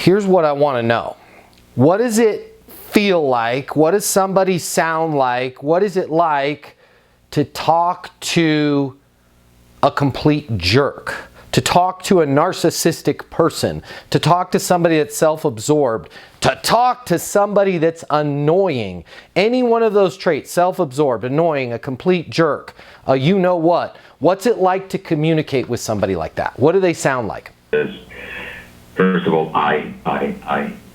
here's what I want to know. What does it feel like? What does somebody sound like? What is it like to talk to a complete jerk? To talk to a narcissistic person? To talk to somebody that's self-absorbed? To talk to somebody that's annoying? Any one of those traits, self-absorbed, annoying, a complete jerk, you know what? What's it like to communicate with somebody like that? What do they sound like? First of all, I,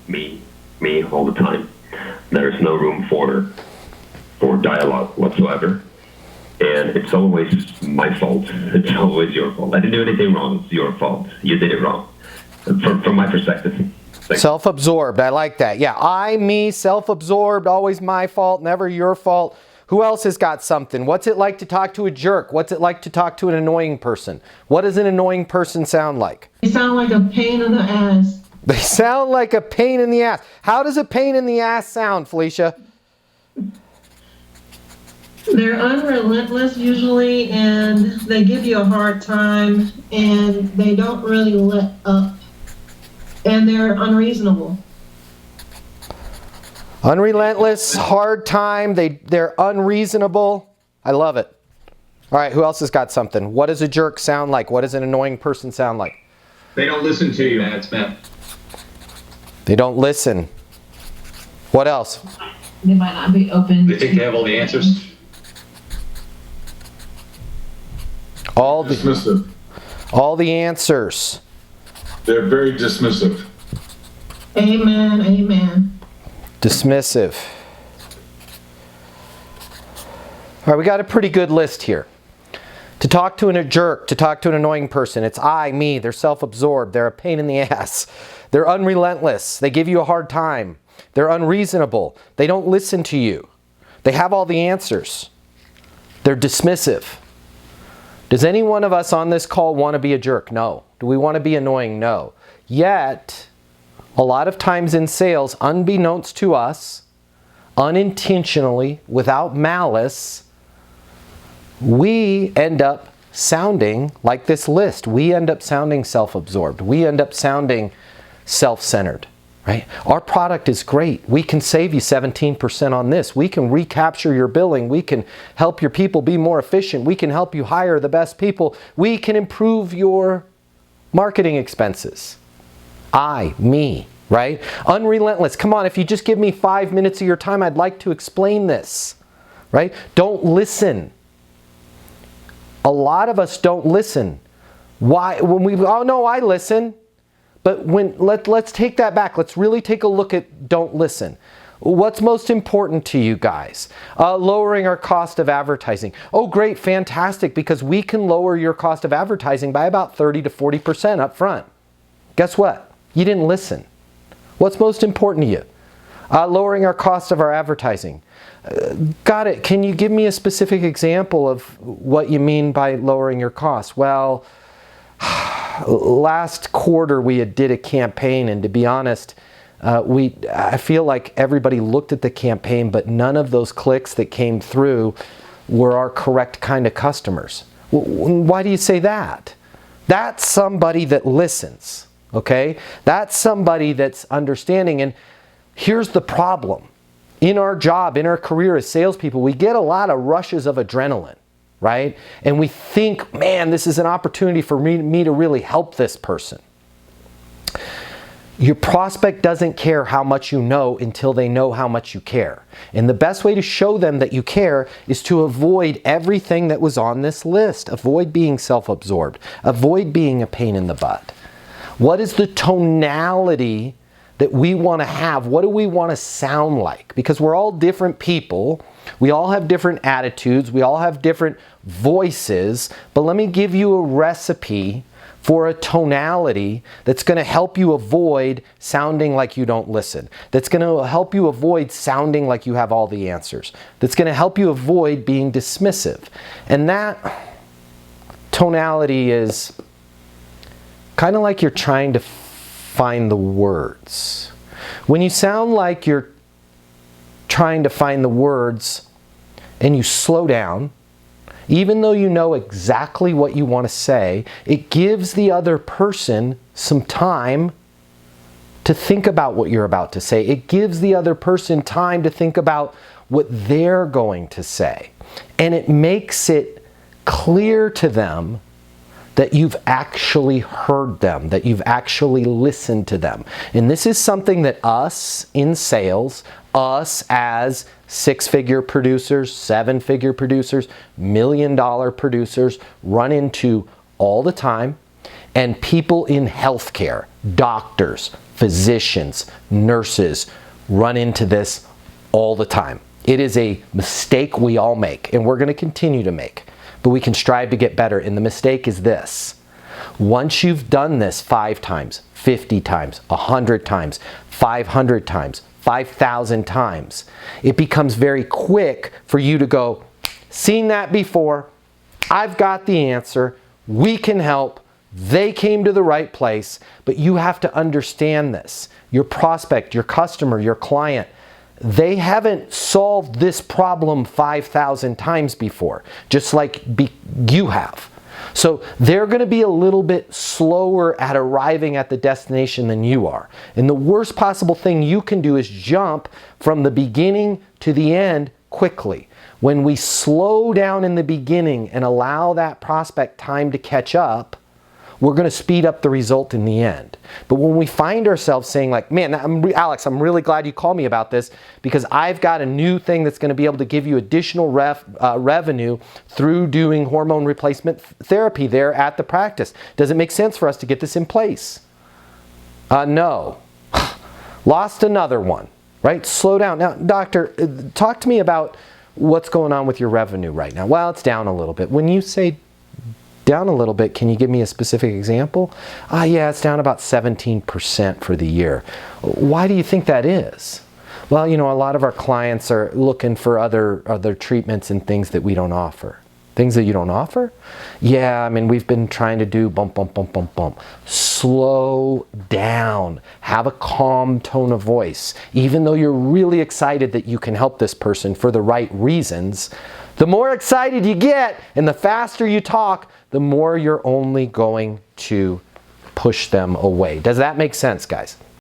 me all the time. There's no room for dialogue whatsoever. And it's always my fault. It's always your fault. I didn't do anything wrong. It's your fault. You did it wrong. From my perspective. Self-absorbed. I like that. Yeah, I, me, self-absorbed, always my fault, never your fault. Who else has got something? What's it like to talk to a jerk? What's it like to talk to an annoying person? What does an annoying person sound like? They sound like a pain in the ass. They sound like a pain in the ass. How does a pain in the ass sound, Felicia? They're unrelentless usually, and they give you a hard time, and they don't really let up. And they're unreasonable. Unrelentless, hard time, they're unreasonable. I love it. All right, who else has got something? What does a jerk sound like? What does an annoying person sound like? They don't listen to you, Matt. They don't listen. What else? They might not be open. They think they have all the answers. Dismissive. All the answers. They're very dismissive. Amen, amen. Dismissive. All right, we got a pretty good list here. To talk to a jerk, to talk to an annoying person, it's I, me, they're self-absorbed, they're a pain in the ass, they're unrelentless, they give you a hard time, they're unreasonable, they don't listen to you, they have all the answers, they're dismissive. Does any one of us on this call want to be a jerk? No. Do we want to be annoying? No. Yet, a lot of times in sales, unbeknownst to us, unintentionally, without malice, we end up sounding like this list. We end up sounding self-absorbed. We end up sounding self-centered, right? Our product is great. We can save you 17% on this. We can recapture your billing. We can help your people be more efficient. We can help you hire the best people. We can improve your marketing expenses. I, me, right? Unrelentless. Come on, if you just give me 5 minutes of your time, I'd like to explain this, right? Don't listen. A lot of us don't listen. Why? Oh no, I listen. But let's take that back. Let's really take a look at don't listen. What's most important to you guys? Lowering our cost of advertising. Oh great, fantastic, because we can lower your cost of advertising by about 30 to 40% up front. Guess what? You didn't listen. What's most important to you? Lowering our cost of our advertising. Got it. Can you give me a specific example of what you mean by lowering your costs? Well, last quarter we did a campaign, and to be honest, I feel like everybody looked at the campaign, but none of those clicks that came through were our correct kind of customers. Why do you say that? That's somebody that listens, okay? That's somebody that's understanding. And here's the problem. In our job, in our career as salespeople, we get a lot of rushes of adrenaline, right? And we think, man, this is an opportunity for me to really help this person. Your prospect doesn't care how much you know until they know how much you care. And the best way to show them that you care is to avoid everything that was on this list. Avoid being self-absorbed. Avoid being a pain in the butt. What is the tonality that we want to have? What do we want to sound like? Because we're all different people. We all have different attitudes. We all have different voices. But let me give you a recipe for a tonality that's going to help you avoid sounding like you don't listen. That's going to help you avoid sounding like you have all the answers. That's going to help you avoid being dismissive. And that tonality is kind of like you're trying to find the words. When you sound like you're trying to find the words and you slow down, even though you know exactly what you want to say, it gives the other person some time to think about what you're about to say. It gives the other person time to think about what they're going to say. And it makes it clear to them that you've actually heard them, that you've actually listened to them. And this is something that us in sales, us as six-figure producers, seven-figure producers, million-dollar producers run into all the time. And people in healthcare, doctors, physicians, nurses run into this all the time. It is a mistake we all make, and we're going to continue to make. But we can strive to get better. And the mistake is this. Once you've done this 5 times, 50 times, 100 times, 500 times, 5,000 times, it becomes very quick for you to go, seen that before, I've got the answer, we can help, they came to the right place, but you have to understand this. Your prospect, your customer, your client, they haven't solved this problem 5,000 times before, just like you have. So they're going to be a little bit slower at arriving at the destination than you are. And the worst possible thing you can do is jump from the beginning to the end quickly. When we slow down in the beginning and allow that prospect time to catch up, we're going to speed up the result in the end. But when we find ourselves saying like, man, Alex, I'm really glad you called me about this because I've got a new thing that's going to be able to give you additional revenue through doing hormone replacement therapy there at the practice. Does it make sense for us to get this in place? No. Lost another one, right? Slow down. Now, doctor, talk to me about what's going on with your revenue right now. Well, it's down a little bit. When you say down a little bit, can you give me a specific example? Yeah, it's down about 17% for the year. Why do you think that is? Well, you know, a lot of our clients are looking for other treatments and things that we don't offer. Things that you don't offer? Yeah, I mean, we've been trying to do bump. Slow down. Have a calm tone of voice. Even though you're really excited that you can help this person for the right reasons, the more excited you get and the faster you talk, the more you're only going to push them away. Does that make sense, guys?